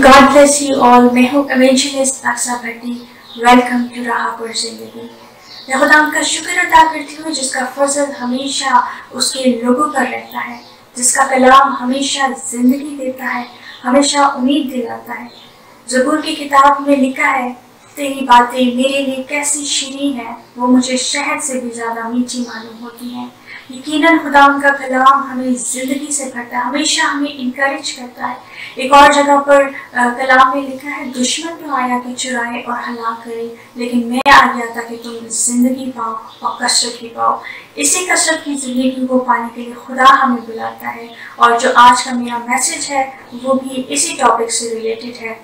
God bless you all. मैं हूँ evangelist Aqsa Bhatti. Welcome to राह पर जिंदगी। मैं खुदा का शुक्र अदा करती हूँ जिसका फजल हमेशा उसके लोगों पर रहता है, जिसका कलाम हमेशा जिंदगी देता है, हमेशा उम्मीद दिलाता है। ज़बूर की किताब में लिखा है, तेरी बातें मेरे लिए कैसी शीरीं है, वो मुझे शहद से भी ज़्यादा मीठी मालूम होती हैं। यकीनन खुदा का कलाम हमें ज़िंदगी से भरता है, हमेशा हमें इनकरेज करता है। एक और जगह पर कलाम में लिखा है, दुश्मन तो आया कि चुराए और हलाक करे, लेकिन मैं आ गया ताकि तुम जिंदगी पाओ और कसरत भी पाओ। इसी कसरत की ज़िंदगी को पाने के लिए खुदा हमें बुलाता है। और जो आज का मेरा मैसेज है वो भी इसी टॉपिक से रिलेटेड है।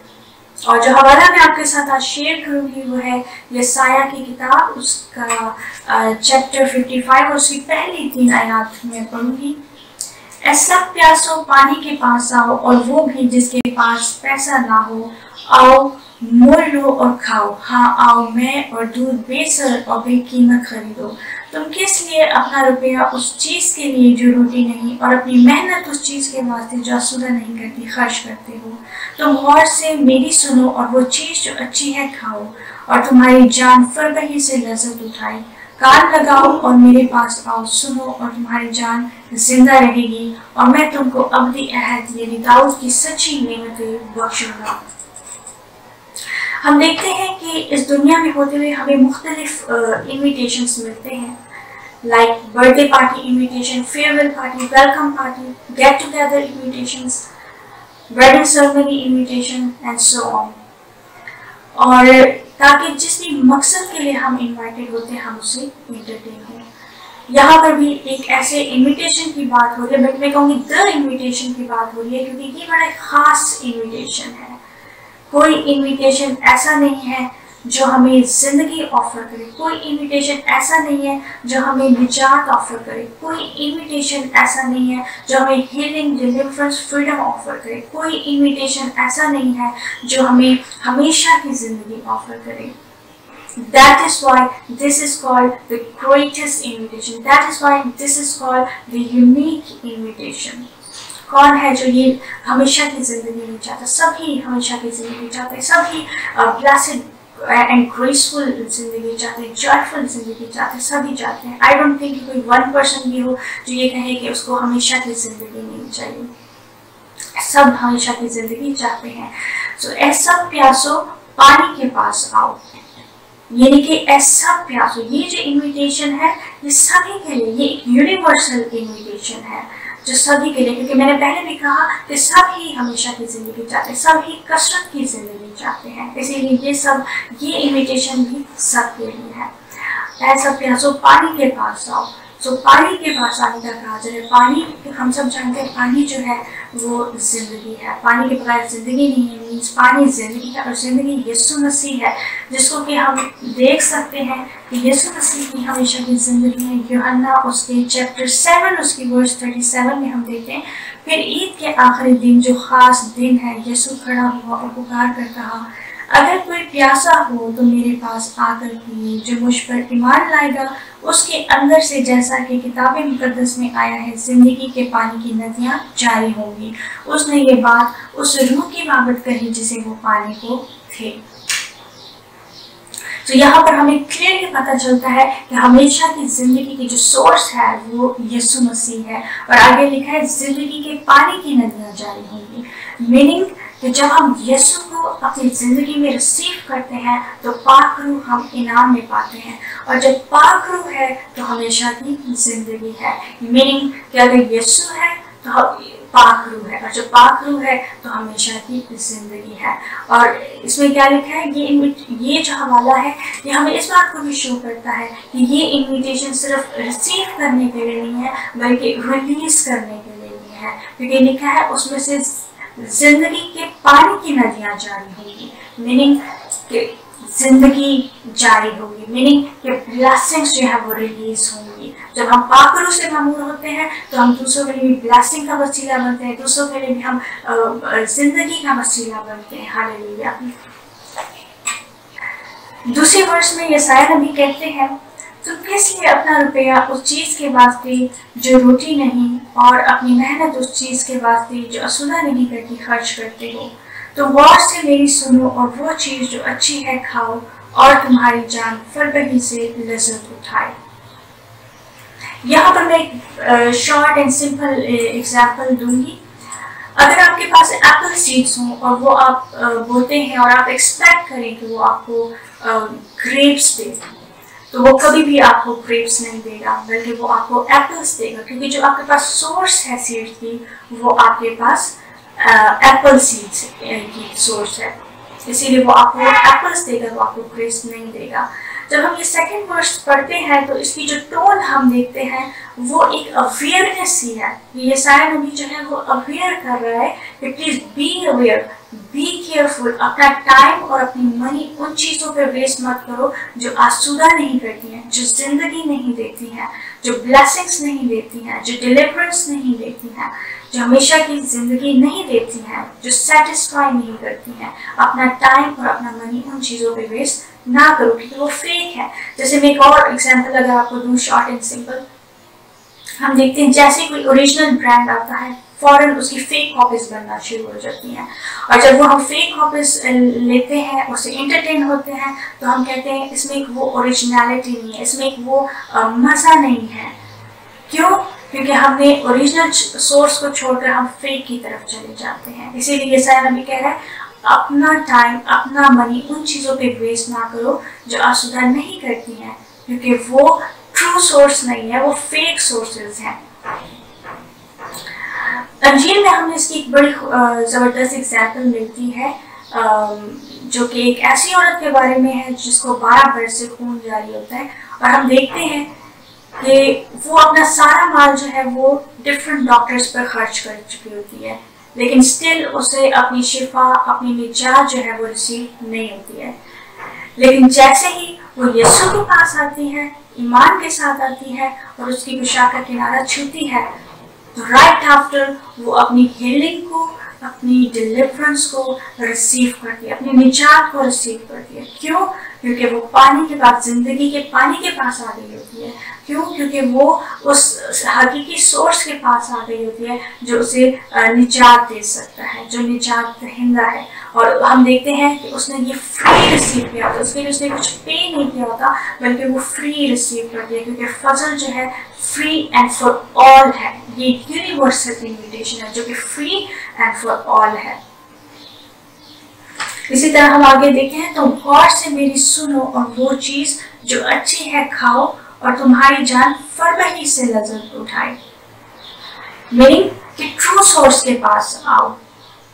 और जो हवाला मैं आपके साथ आज शेयर करूँगी वो है यसाया की किताब, उसका चैप्टर 55 और उसकी पहली 3 आयत में पढ़ूंगी। ऐ सब प्यासों पानी के पास आओ, और वो भी जिसके पास पैसा ना हो, आओ मोल लो और खाओ। हाँ आओ, मैं और दूध बेसर और बेकीमत खरीदो। तुम किस लिए अपना रुपया उस चीज़ के लिए जो रोटी नहीं, और अपनी मेहनत उस चीज़ के वास्ते जो आसूदा नहीं करती खर्च करते हो? तुम गौर से मेरी सुनो और वो चीज़ जो अच्छी है खाओ, और तुम्हारी जान फरबही से लज्जत उठाए। कान लगाओ और मेरे पास आओ, सुनो और तुम्हारी जान जिंदा रहेगी, और मैं तुमको अब्दी अहद यानी दाऊद की सच्ची नेमतें बख्शूंगा। हम देखते हैं कि इस दुनिया में होते हुए हमें मुख्तलिफ इन्विटेशंस मिलते हैं, like birthday party invitation, farewell party, welcome party, get together invitations, wedding ceremony invitation and so on. और ताकि जिस भी मकसद के लिए हम इनवाइटेड होते हैं हम उसे एंटरटेन हों। यहाँ पर भी एक ऐसे इनविटेशन की बात हो रही है, बट मैं कहूँगी द इनविटेशन की बात हो रही है, क्योंकि ये बड़ा खास इनविटेशन है। कोई इनविटेशन ऐसा नहीं है जो हमें जिंदगी ऑफर करे, कोई इनविटेशन ऐसा नहीं है जो हमें निजात ऑफर करे, कोई इनविटेशन ऐसा नहीं है जो हमें हीलिंग, डिलीवरेंस, फ्रीडम ऑफर करे, कोई इनविटेशन ऐसा नहीं है जो हमें हमेशा की जिंदगी ऑफर करे। That is why this is called the greatest invitation. That is why this is called the unique invitation. कौन है जो ये हमेशा की जिंदगी नहीं चाहता? सभी हमेशा की जिंदगी चाहते हैं, सभी ब्लेस्ड एंड ग्रेसफुल जिंदगी चाहते हैं, जॉयफुल जिंदगी चाहते हैं, सभी चाहते हैं। आई डोंट थिंक कोई 1% भी हो जो ये कहे कि उसको हमेशा की जिंदगी नहीं चाहिए। सब हमेशा की जिंदगी चाहते हैं। सो ऐसा प्यासो पानी के पास आओ, यानी कि ऐसा प्यासो, ये जो इन्विटेशन है ये सभी के लिए, ये एक यूनिवर्सल इन्विटेशन है जो सभी के लिए, क्योंकि मैंने पहले भी कहा कि सभी हमेशा की जिंदगी चाहते हैं, सभी कसरत की जिंदगी चाहते हैं, इसीलिए ये इनविटेशन भी सबके लिए है। ऐसा प्यासो पानी के पास आओ। तो पानी के पास आने का कहा जा रहा है। पानी, हम सब जानते हैं पानी जो है वो जिंदगी है, पानी के बगैर जिंदगी नहीं है। मीन्स पानी जिंदगी है, और जिंदगी यीशु मसीह है, जिसको कि हम देख सकते हैं कि यीशु मसीह की हमेशा की जिंदगी है। यूहन्ना उसके चैप्टर 7 उसकी वर्स 37 में हम देखते हैं, फिर ईद के आखिरी दिन जो खास दिन है, यीशु खड़ा हुआ और पुकार कर कहा, अगर कोई प्यासा हो तो मेरे पास आकर पिए, जो मुझ पर ईमान लाएगा उसके अंदर से, जैसा कि किताब मुकद्दस में आया है, जिंदगी के पानी की नदियां जारी होंगी। उसने ये बात उस रूह की बाबत कही जिसे वो पाने को थे। तो यहाँ पर हमें क्लियरली पता चलता है कि हमेशा की जिंदगी की जो सोर्स है वो यीशु मसीह है। और आगे लिखा है, जिंदगी के पानी की नदियां जारी होंगी। मीनिंग कि जब हम यीशु को अपनी ज़िंदगी में रिसीव करते हैं तो पाक रूह हम इनाम में पाते हैं, और जब पाक रूह है तो हमेशा की ज़िंदगी है। मीनिंग कि अगर यीशु है तो पाक रूह है, और जब पाक रूह है तो हमेशा की ज़िंदगी है। और इसमें क्या लिखा है, ये जो हवाला है ये हमें इस बात को भी शो करता है कि ये इन्विटेशन सिर्फ रिसीव करने के लिए नहीं है बल्कि रिलीज़ करने के लिए भी है, क्योंकि लिखा है उसमें से जिंदगी के पानी की नदियां जारी होगी। मीनिंग कि जिंदगी जारी होगी, मीनिंग कि ब्लेसिंग्स जो है वो रिलीज होंगी। जब हम पाकरू से मामूर होते हैं तो हम दूसरों के लिए भी ब्लेसिंग का वसीला बनते हैं, दूसरों के लिए भी हम जिंदगी का वसीला बनते हैं। हालेलुया। दूसरे वर्ष में यसाया नबी कहते हैं, तुम किस लिए अपना रुपया उस चीज़ के वास्ते जो रोटी नहीं, और अपनी मेहनत उस चीज़ के वास्ते जो असूला नहीं करती खर्च करते हो? तो गौर से मेरी सुनो और वो चीज़ जो अच्छी है खाओ और तुम्हारी जान फरबही से लज्जत उठाए। यहाँ पर मैं एक शॉर्ट एंड सिंपल एग्जाम्पल दूंगी। अगर आपके पास एप्पल सीड्स हों और वो आप बोते हैं और आप एक्सपेक्ट करें कि वो आपको ग्रेप्स दे, तो वो कभी भी आपको ग्रेप्स नहीं देगा, बल्कि वो आपको एप्पल्स देगा, क्योंकि जो आपके पास सोर्स है सीड्स की वो आपके पास एप्पल सीड्स की सोर्स है, इसीलिए वो आपको एप्पल्स देगा, वो आपको ग्रेप्स नहीं देगा। जब हम ये सेकंड वर्स पढ़ते हैं तो इसकी जो टोन हम देखते हैं वो एक अवेयरनेस ही है। ये यशायाह नबी जो है वो अवेयर कर रहा है कि please be aware, be careful, अपना टाइम और अपनी मनी उन चीज़ों पे वेस्ट मत करो जो आसूदा नहीं करती हैं, जो जिंदगी नहीं देती हैं, जो ब्लेसिंग्स नहीं देती हैं, जो डिलीवरेंस नहीं देती हैं, जो हमेशा की जिंदगी नहीं देती हैं, जो सेटिस्फाई नहीं करती हैं। अपना टाइम और अपना मनी उन चीज़ों पे वेस्ट ना करो, क्योंकि वो फेक है। जैसे मैं एक और एग्जांपल अगर आपको दूं, शॉर्ट एंड सिंपल, हम देखते हैं जैसे कोई ओरिजिनल ब्रांड आता है फौरन उसकी फेक कॉपीज बनना शुरू हो जाती हैं, और जब वो हम फेक कॉपीज लेते हैं, उससे इंटरटेन होते हैं, तो हम कहते हैं इसमें एक वो ओरिजिनलिटी नहीं है, इसमें एक वो मज़ा नहीं है। क्यों? क्योंकि हमने ओरिजिनल सोर्स को छोड़कर हम फेक की तरफ चले जाते हैं। इसीलिए यशायाह नबी कह रहा है अपना टाइम, अपना मनी उन चीज़ों पे वेस्ट ना करो जो आसूदा नहीं करती हैं, क्योंकि वो ट्रू सोर्स नहीं है, वो फेक सोर्सेज हैं। अंजील में हमें इसकी एक बड़ी ज़बरदस्त एग्जाम्पल मिलती है, जो कि एक ऐसी औरत के बारे में है जिसको 12 बरस से खून जारी होता है, और हम देखते हैं कि वो अपना सारा माल जो है वो डिफरेंट डॉक्टर्स पर खर्च कर चुकी होती है, लेकिन स्टिल उसे अपनी शिफा, अपनी निजात जो है वो रिसीव नहीं होती है। लेकिन जैसे ही वो यीशु के पास आती है, ईमान के साथ आती है और उसकी गुशाह का किनारा छूती है, तो राइट आफ्टर वो अपनी हीलिंग को, अपनी डिलीवरेंस को रिसीव करती है, अपनी निजात को रिसीव करती है। क्यों? क्योंकि वो पानी के पास, जिंदगी के पानी के पास आ गई होती है। क्यों? क्योंकि वो उस हकीकी सोर्स के पास आ गई होती है जो उसे निजात दे सकता है, जो निजात दहिंदा है। और हम देखते हैं कि उसने ये फ्री रिसीव किया होता, उसके लिए उसने कुछ पे नहीं किया होता, बल्कि वो फ्री रिसीव कर दिया, क्योंकि फजल जो है फ्री एंड फॉर ऑल है। ये यूनिवर्सल इन्विटेशन है जो कि फ्री एंड फॉर ऑल है। इसी तरह हम आगे देखें तो गौर से मेरी सुनो और वो चीज जो अच्छी है खाओ और तुम्हारी जान फरबही से लज्जत उठाए। मीनिंग कि ट्रू सोर्स के पास आओ,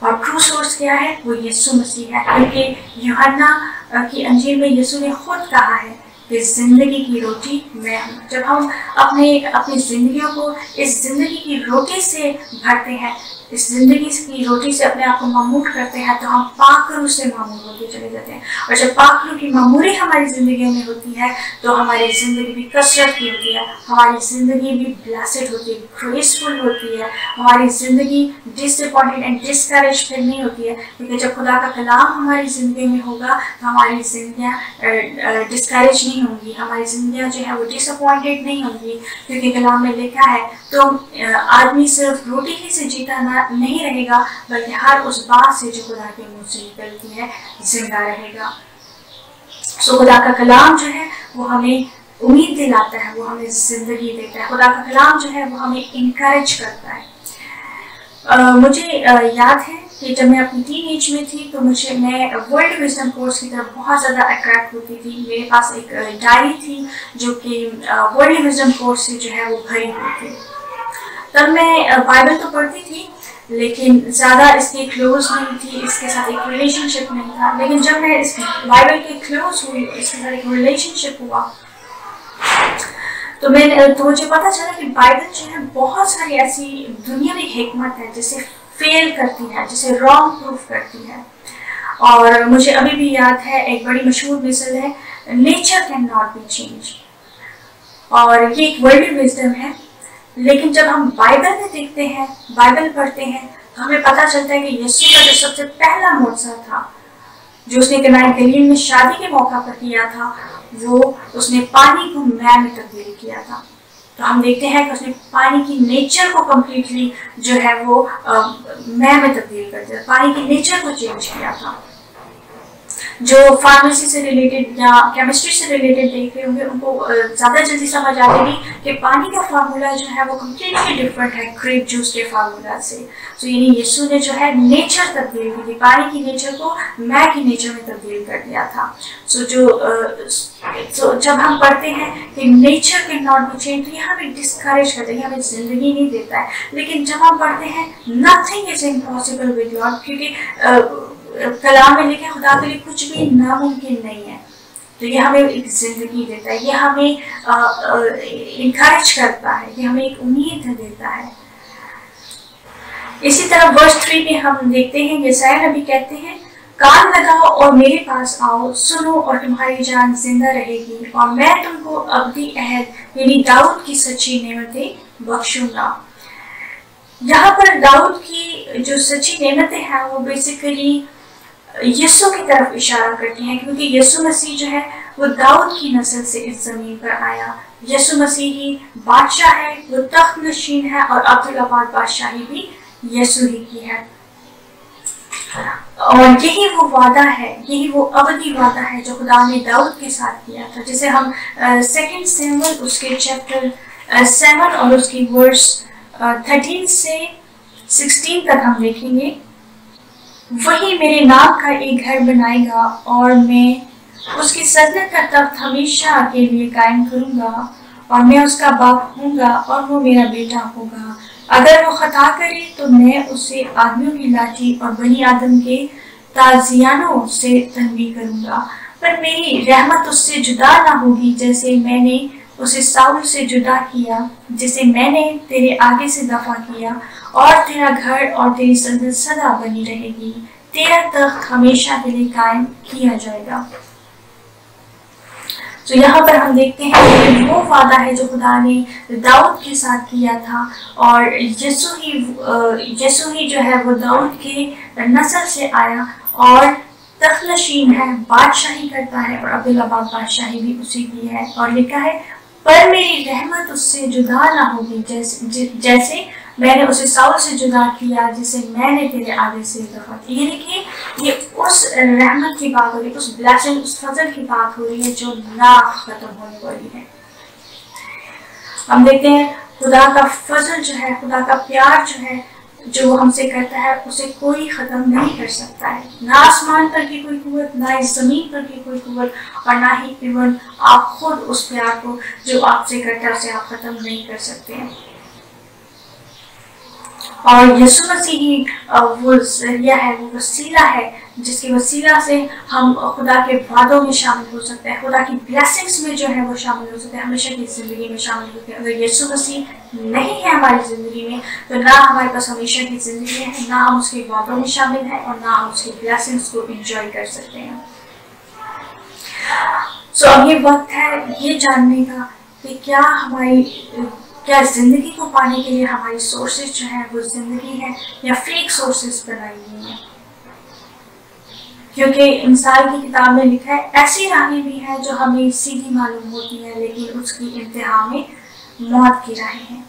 और ट्रू सोर्स क्या है? वो यीशु मसीह है, क्योंकि यूहन्ना की अंजील में यीशु ने खुद कहा है कि जिंदगी की रोटी मैं हूँ। जब हम अपनी जिंदगियों को इस जिंदगी की रोटी से भरते हैं, इस जिंदगी की रोटी से अपने आप को मामूर करते हैं, तो हम पाक रूह से मामूर होते चले जाते हैं। और जब पाक रूह की मामूरी हमारी जिंदगी में होती है तो हमारी जिंदगी भी कसरत की होती है, हमारी जिंदगी भी ब्लेस्ड होती है, ग्रेसफुल होती है, हमारी जिंदगी डिसअपॉइंटेड एंड डिस्करेज फिर नहीं होती है। क्योंकि जब खुदा का कलाम हमारी जिंदगी में होगा तो हमारी जिंदगियाँ डिस्करेज नहीं होंगी, हमारी जिंदगियाँ जो है वो डिसअपॉइंटेड नहीं होंगी, क्योंकि कलाम में लिखा है तो आदमी सिर्फ रोटी ही से जीता नहीं रहेगा, बल्कि हर उस बात से जो खुदा के मुंह से निकलती है जिंदा रहेगा। सो खुदा का कलाम जो है वो हमें उम्मीद दिलाता है, वो हमें जिंदगी देता है। खुदा का कलाम जो है वो हमें इनकरेज करता है। मुझे याद है कि जब मैं अपनी टीन एज में थी तो मैं वर्ल्ड विजडम कोर्स की तरफ बहुत ज़्यादा अट्रैक्ट होती थी। मेरे पास एक डायरी थी जो कि वर्ल्ड विजडम कोर्स से जो है वो भरी हुई थी। तब मैं बाइबल तो पढ़ती थी, लेकिन ज़्यादा इसके क्लोज नहीं थी, इसके साथ एक रिलेशनशिप नहीं था। लेकिन जब मैं इस बाइबल के क्लोज हुई, इसके साथ एक रिलेशनशिप हुआ, तो मुझे पता चला कि बाइबल जो है बहुत सारी ऐसी दुनियावी हिकमत है जिसे फेल करती है, जिसे रॉन्ग प्रूफ करती है। और मुझे अभी भी याद है एक बड़ी मशहूर मिसल है, nature can not be change, और ये एक वर्ल्ड विजडम है। लेकिन जब हम बाइबल में देखते हैं, बाइबल पढ़ते हैं, तो हमें पता चलता है कि यीशु का जो सबसे पहला मोज़ा था, जो उसने कनान गलील में शादी के मौका पर किया था, वो उसने पानी को मैल में तब्दील किया था। तो हम देखते हैं कि उसने पानी की नेचर को कम्प्लीटली जो है वो मैं में तब्दील कर दिया, पानी की नेचर को चेंज किया था। जो फार्मेसी से रिलेटेड या केमिस्ट्री से रिलेटेड देख रहे होंगे उनको ज़्यादा जल्दी समझ आ जाएगी कि पानी का फार्मूला जो है वो कम्प्लीटली डिफरेंट है ग्रेप जूस के फार्मूला से। तो यानी यीशु ने जो है नेचर तब्दील की थी, पानी की नेचर को मैं की नेचर में तब्दील कर दिया था। सो जब हम पढ़ते हैं कि nature can not be change, तो ये हमें डिस्करेज करते हैं, हमें जिंदगी नहीं देता है। लेकिन जब हम पढ़ते हैं nothing is impossible with God, क्योंकि कलाम में लिखे खुदा के लिए कुछ भी नामुमकिन नहीं है, तो ये हमें एक जिंदगी देता है, ये हमें इनकरेज करता है, ये हमें एक उम्मीद देता है। इसी तरह वर्स 3 में हम देखते हैं यशायाह नबी कहते हैं, कान लगाओ और मेरे पास आओ, सुनो और तुम्हारी जान जिंदा रहेगी और मैं तुमको अब्दी अहद यानी दाऊद की सच्ची नेमतें बख्शूंगा। यहाँ पर दाऊद की जो सच्ची नेमतें हैं वो बेसिकली यीशु की तरफ इशारा करती हैं, क्योंकि यीशु मसीह जो है वो दाऊद की नस्ल से इस जमीन पर आया। यीशु मसीह ही बादशाह है, वो तख्त नशीन है और अब्दुल्लाबाद बादशाही भी यीशु ही की है। और यही वो वादा है, यही वो अवधि वादा है जो खुदा ने दाऊद के साथ किया था। जैसे हम 2 सैमुएल उसके चैप्टर 7 और उसकी वर्स 13 से 16 तक हम देखेंगे। वही मेरे नाम का एक घर बनाएगा और मैं उसकी सल्तनत का तख्त हमेशा के लिए कायम करूंगा और मैं उसका बाप होऊंगा और वो मेरा बेटा होगा। अगर वो खता करे तो मैं उसे आदमियों की लाठी और बनी आदम के ताजियानों से तनबीह करूंगा, पर मेरी रहमत उससे जुदा ना होगी, जैसे मैंने उसे साउल से जुदा किया, जिसे मैंने तेरे आगे से दफा किया, और तेरा घर और तेरी सल्तनत सदा बनी रहेगी, तेरा तख्त हमेशा के लिए कायम किया जाएगा। तो यहाँ पर हम देखते हैं कि वो वादा है जो खुदा ने दाऊद के साथ किया था, और यीशु ही जो है वो दाऊद के नस्ल से आया और तख्तनशीन है, बादशाही करता है, और अब्दुल्लाबाद बादशाही भी उसी की है। और लिखा है, पर मेरी रहमत उससे जुदा ना होगी, जैसे मैंने उसे साउल से जुदा किया, जिसे मैंने तेरे आगे से दफा किया। ये देखिए, ये उस रहमत की बात हो रही है, उस ब्लेसिंग, उस फजल की बात हो रही है जो ना खत्म होने वाली है। हम देखते हैं खुदा का फजल जो है, खुदा का प्यार जो है, जो हमसे करता है, उसे कोई खत्म नहीं कर सकता है। ना आसमान पर की कोई कुव्वत, ना इस जमीन पर की कोई कुव्वत, और ना ही इवन आप खुद उस प्यार को जो आपसे करता है उसे आप खत्म नहीं कर सकते हैं। और यीशु मसीह ही वो जरिया है, वो वसीला है, जिसके वसीला से हम खुदा के वादों में शामिल हो सकते हैं, खुदा की ब्लेसिंग्स में जो है वो शामिल हो सकते हैं, हमेशा की जिंदगी में शामिल होते हैं। अगर यीशु मसीह नहीं है हमारी जिंदगी में, तो ना हमारे पास हमेशा की जिंदगी है, ना हम उसके वादों में शामिल हैं, और ना हम उसकी ब्लेसिंग्स को एंजॉय कर सकते हैं। सो अब ये वक्त है ये जानने का कि क्या जिंदगी को पाने के लिए हमारी सोर्सेज जो है वो जिंदगी है या फेक सोर्सेज बनाई गई हैं। क्योंकि इंसान की किताब में लिखा है, ऐसी राहें भी हैं जो हमें सीधी मालूम होती हैं, लेकिन उसकी इंतहा में मौत की राहें हैं।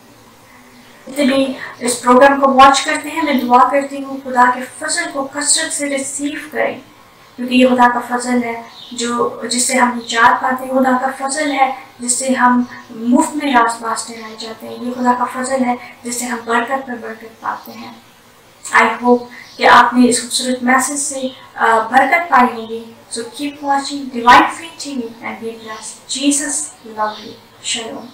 जितने भी इस प्रोग्राम को वॉच करते हैं, मैं दुआ करती हूँ खुदा के फजल को कसरत से रिसीव करें, क्योंकि ये खुदा का फजल है जिससे हम निजात पाते हैं, खुदा का फजल है जिससे हम मुफ्त में रास ठहराए जाते हैं, ये खुदा का फजल है जिससे हम बरकत पर बरकत पाते हैं। आई होप कि आपने इस खूबसूरत मैसेज से बरकत पाई होगी। So keep watching divine faith TV and be blessed. Jesus love you. शलोम।